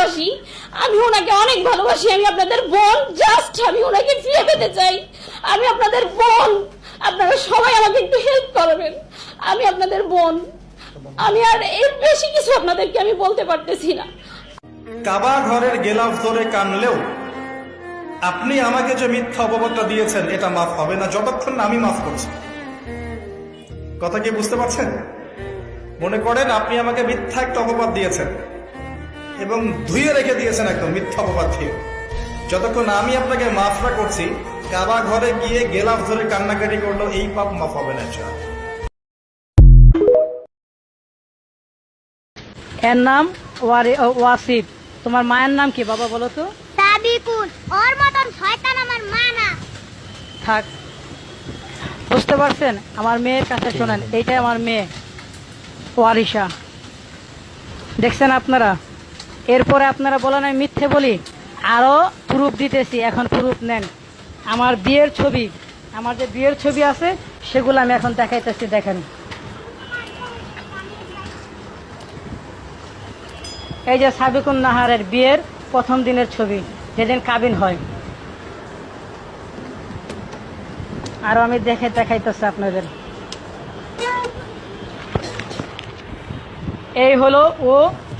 ভালোবাসি, আমি ওনাকে অনেক ভালোবাসি। আমি আপনাদের বোন, জাস্ট আমি ওনাকে ফিরে পেতে চাই। আমি আপনাদের বোন, আপনারা সবাই আমাকে একটু হেল্প করবেন। আমি আপনাদের বোন, আমি আর এর বেশি কিছু আপনাদেরকে আমি বলতে পারতেছি না। কাবা ঘরের গেলাফ ধরে কানলেও আপনি আমাকে যে মিথ্যা অপবাদটা দিয়েছেন এটা মাফ হবে না যতক্ষণ না আমি মাফ করছি। কথা কি বুঝতে পারছেন? মনে করেন আপনি আমাকে মিথ্যা একটা অপবাদ দিয়েছেন এবং ধুয়ে রেখে দিয়েছেন একদম মিথ্যা অপবাদ দিয়ে। যতক্ষণ আমি আপনাকে মাফ না করছি, কাবা ঘরে গিয়ে গেলাফ ধরে কান্নাকাটি করলেও এই পাপ মাফ হবে না। এর নাম ওয়াসিফ। তোমার মায়ের নাম কি বাবা বলো তো? সাবিকুন। ওর মতন শয়তান আমার মা না। থাক, বুঝতে পারছেন? আমার মেয়ের কাছে শোনেন, এইটাই আমার মেয়ে ওয়ারিশা। দেখছেন আপনারা? এরপরে আপনারা বলেন আমি মিথ্যে বলি, আরো প্রুফ দিতেছি। এখন প্রুফ নেন। আমার বিয়ের ছবি, আমার যে বিয়ের ছবি আছে সেগুলো আমি এখন দেখাইতেছি। দেখেন, এই যে সাবিকুন নাহারের বিয়ের প্রথম দিনের ছবি, যেদিন কাবিন হয়। আরো আমি দেখাইতেছি আপনাদের। এই হলো ও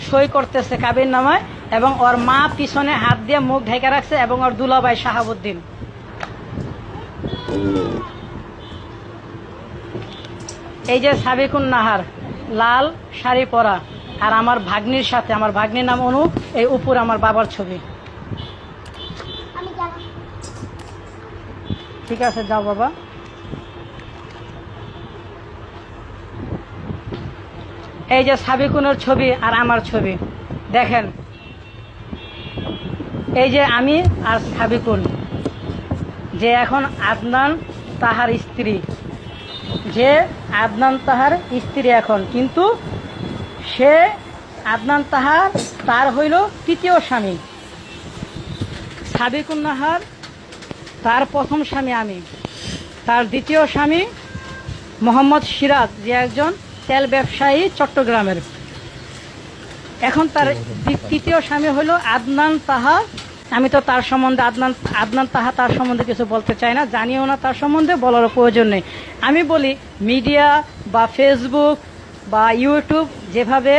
সই করতেছে কাবিন নামায়, এবং ওর মা পিছনে হাত দিয়ে মুখ ঢেকে রাখছে, এবং ওর দুলাভাই শাহাবুদ্দিন। এই যে সাবিকুন নাহার লাল শাড়ি পরা, আর আমার ভাগ্নির সাথে, আমার ভাগ্নির নাম অনু, এই উপর আমার বাবার ছবি। ঠিক আছে, যাও বাবা। এই যে সাবিকুনের ছবি আর আমার ছবি দেখেন। এই যে আমি আর সাবিকুন, যে এখন আদনান তাহার স্ত্রী, যে আদনান তাহার স্ত্রী এখন, কিন্তু সে আদনান তাহার তার হইল তৃতীয় স্বামী। সাবিকুন নাহার তার প্রথম স্বামী আমি, তার দ্বিতীয় স্বামী মোহাম্মদ সিরাজ, যে একজন তেল ব্যবসায়ী চট্টগ্রামের। এখন তার তৃতীয় স্বামী হইল আদনান তাহা। আমি তো তার সম্বন্ধে আদনান তাহা তার সম্বন্ধে কিছু বলতে চাই না, জানিও না তার সম্বন্ধে, বলার প্রয়োজন নেই। আমি বলি মিডিয়া বা ফেসবুক বা ইউটিউব যেভাবে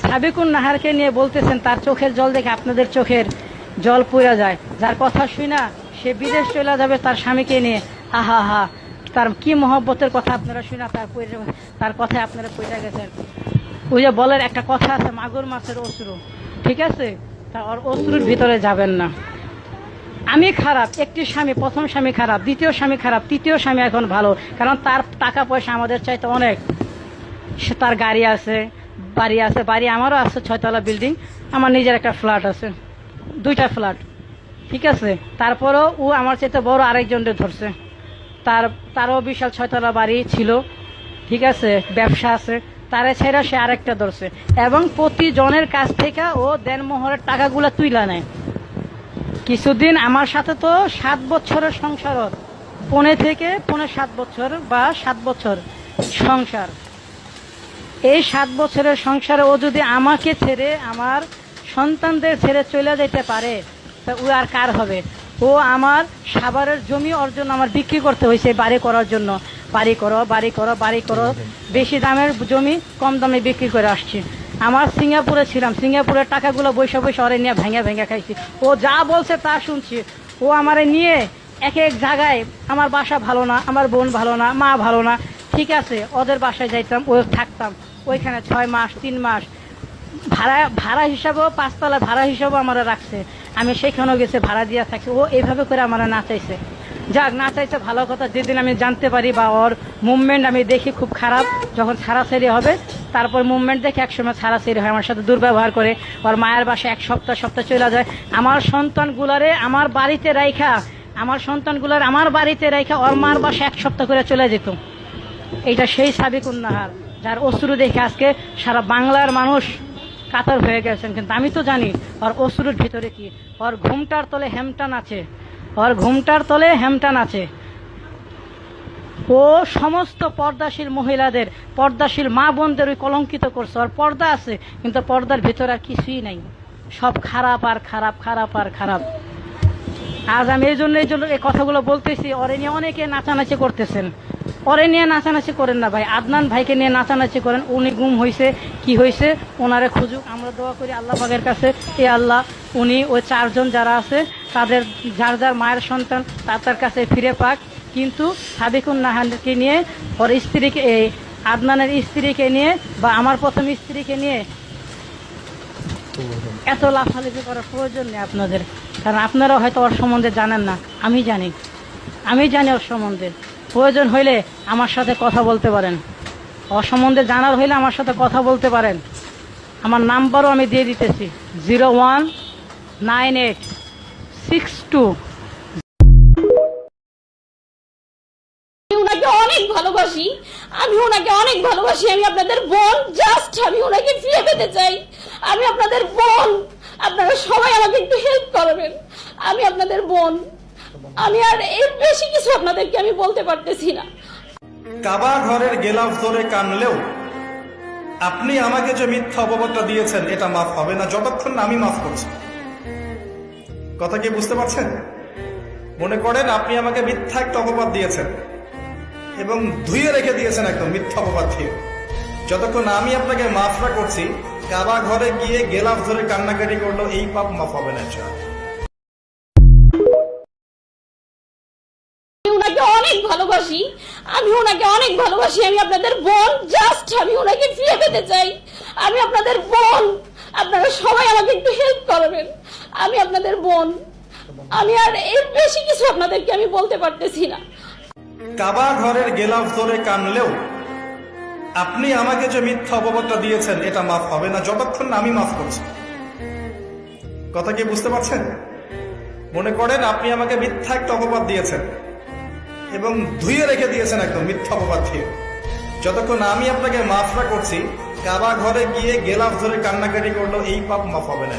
সাবিকুন নাহারকে নিয়ে বলতেছেন, তার চোখের জল দেখে আপনাদের চোখের জল পুড়ে যায়। যার কথা শুই না সে বিদেশ চলে যাবে তার স্বামীকে নিয়ে, আহা হা, তার কি মহব্বতের কথা আপনারা শুই না, তার কথায় আপনারা পড়ে গেছেন। ওই যে বলের একটা কথা আছে, মাগুর মাছের অশ্রু, ঠিক আছে? তা ওর অশ্রুর ভিতরে যাবেন না। আমি খারাপ, একটি স্বামী, প্রথম স্বামী খারাপ, দ্বিতীয় স্বামী খারাপ, তৃতীয় স্বামী এখন ভালো, কারণ তার টাকা পয়সা আমাদের চাইতে অনেক। সে তার গাড়ি আছে, বাড়ি আছে, বাড়ি আমারও আছে, 6তলা বিল্ডিং, আমার নিজের একটা ফ্ল্যাট আছে, 2টা ফ্ল্যাট, ঠিক আছে? তারপরেও ও আমার চাইতে বড় আরেকজনকে ধরছে, তারও বিশাল 6তলা বাড়ি ছিল, ঠিক আছে? ব্যবসা আছে, তারে ছেড়া সে আরেকটা ধরছে, এবং প্রতিজনের কাছ থেকে ও দেনমোহরের টাকাগুলো তুইলা নেয়। কিছুদিন আমার সাথে তো 7 বছরের সংসার, পৌনে 7 বছর বা 7 বছর সংসার। এই 7 বছরের সংসারে ও যদি আমাকে ছেড়ে, আমার সন্তানদের ছেড়ে চলে যেতে পারে, তা ও আর কার হবে? ও আমার সাভারের জমি অর্জন আমার বিক্রি করতে হয়েছে বাড়ি করার জন্য। বাড়ি করো, বাড়ি করো, বাড়ি করো, বেশি দামের জমি কম দামে বিক্রি করে আসছি। আমার সিঙ্গাপুরে ছিলাম, সিঙ্গাপুরের টাকাগুলো বৈশা ওরে নিয়ে ভেঙে খাইছি। ও যা বলছে তা শুনছি। ও আমারে নিয়ে এক এক জায়গায়, আমার বাসা ভালো না, আমার বোন ভালো না, মা ভালো না, ঠিক আছে, ওদের বাসায় যাইতাম, ও থাকতাম ওইখানে 6 মাস 3 মাস ভাড়া হিসাবেও, 5তলা ভাড়া হিসাবেও আমার রাখছে। আমি সেখানেও গেছে, ভাড়া দিয়ে থাকি। ও এইভাবে করে আমার না চাইছে, যাক না চাইছে ভালো কথা। যেদিন আমি জানতে পারি বা ওর মুভমেন্ট আমি দেখি খুব খারাপ, যখন ছাড়াছাড়ি হবে, তারপর মুভমেন্ট দেখে একসময় ছাড়াছাড়ি হয়, আমার সাথে দুর্ব্যবহার করে, ওর মায়ের বাসায় 1 সপ্তাহ চলে যায়। আমার সন্তানগুলারে আমার বাড়িতে রাইখা, আমার বাড়িতে রাইখা ওর মার বাসায় 1 সপ্তাহ করে চলে যেত। এইটা সেই সাবিকুন নাহার, যার অশ্রু দেখে আজকে সারা বাংলার মানুষ কাতর হয়ে গেছেন। কিন্তু আমি তো জানি ওর অশ্রুর ভিতরে কি, ওর ঘুমটার তলে হেমটান আছে, ওর ঘুমটার তলে হেমটান আছে। ও সমস্ত পর্দাশীল মহিলাদের, পর্দাশীল মা বোনদের ওই কলঙ্কিত করছে। ওর পর্দা আছে, কিন্তু পর্দার ভিতরে আর কিছুই নাই। সব খারাপ আর খারাপ, খারাপ আর খারাপ। আজ আমি এই জন্য এই কথাগুলো বলতেছি। ওরে নিয়ে অনেকে নাচানাচি করতেছেন, ওরে নিয়ে নাচানাচি করেন না ভাই। আদনান ভাইকে নিয়ে নাচানাচি করেন। উনি গুম হয়েছে, কি হয়েছে ওনারে খুঁজুক। আমরা দোয়া করি আল্লাহ পাকের কাছে, এ আল্লাহ উনি ওই 4 জন যারা আছে তাদের যার যার মায়ের সন্তান তার কাছে ফিরে পাক। কিন্তু সাবিকুন নাহানকে নিয়ে, ওর স্ত্রীকে, এই আদনানের স্ত্রীকে নিয়ে বা আমার প্রথম স্ত্রীকে নিয়ে এত লাফালাফি করার প্রয়োজন নেই আপনাদের। কারণ আপনারা হয়তো ওর সম্বন্ধে জানেন না, আমি জানি ওর সম্বন্ধে। প্রয়োজন হইলে আমার সাথে কথা বলতে পারেন, ওর সম্বন্ধে জানার হইলে আমার সাথে কথা বলতে পারেন। আমার নাম্বারও আমি দিয়ে দিতেছি, 019862। আমি ওনাকে অনেক ভালোবাসি, আমি ওনাকে অনেক ভালোবাসি। আমি আপনাদের বোন, জাস্ট আমি ওনাকে ফিরে পেতে চাই। আমি আপনাদের বোন, আপনারা সবাই আমাকে একটু হেল্প করবেন। আমি আপনাদের বোন, আমি আর এর বেশি কিছু আপনাদেরকে আমি বলতে পারতেছি না। কাবা ঘরের গেলাফ ধরে কানলেও আপনি আমাকে যে মিথ্যা অপবাদটা দিয়েছেন এটা মাফ হবে না যতক্ষণ না আমি মাফ করছি। কথা কি বুঝতে পারছেন? মনে করেন আপনি আমাকে মিথ্যা একটা অপবাদ দিয়েছেন এবং ধুয়ে রেখে দিয়েছেন একদম মিথ্যা অপবাদ দিয়ে। যতক্ষণ আমি আপনাকে মাফটা করছি, কাবা ঘরে গিয়ে গেলাফ ধরে কান্নাকাটি করলো এই পাপ মাফ হবে না। আমি ওনাকে অনেক ভালোবাসি, আমি ওনাকে অনেক ভালোবাসি। আমি আপনাদের বোন, জাস্ট আমি ওনাকে ফিরে পেতে চাই। আমি আপনাদের বোন, আপনারা সবাই আমাকে একটু হেল্প করবেন। আমি আপনাদের বোন, আমি আর এর বেশি কিছু আপনাদেরকে আমি বলতে পারতেছি না। কাবা ঘরের গেলাফ ধরে কানলেও আপনি আমাকে যে মিথ্যা অপবাদটা দিয়েছেন এটা মাফ হবে না যতক্ষণ না আমি মাফ করছি। কথা কি বুঝতে পারছেন? মনে করেন আপনি আমাকে মিথ্যা একটা অপবাদ দিয়েছেন এবং ধুয়ে রেখে দিয়েছেন একদম মিথ্যা অপবাদ দিয়ে। যতক্ষণ আমি আপনাকে মাফটা করছি, কাবা ঘরে গিয়ে গেলাফ ধরে কান্নাকাটি করলো এই পাপ মাফ হবে না।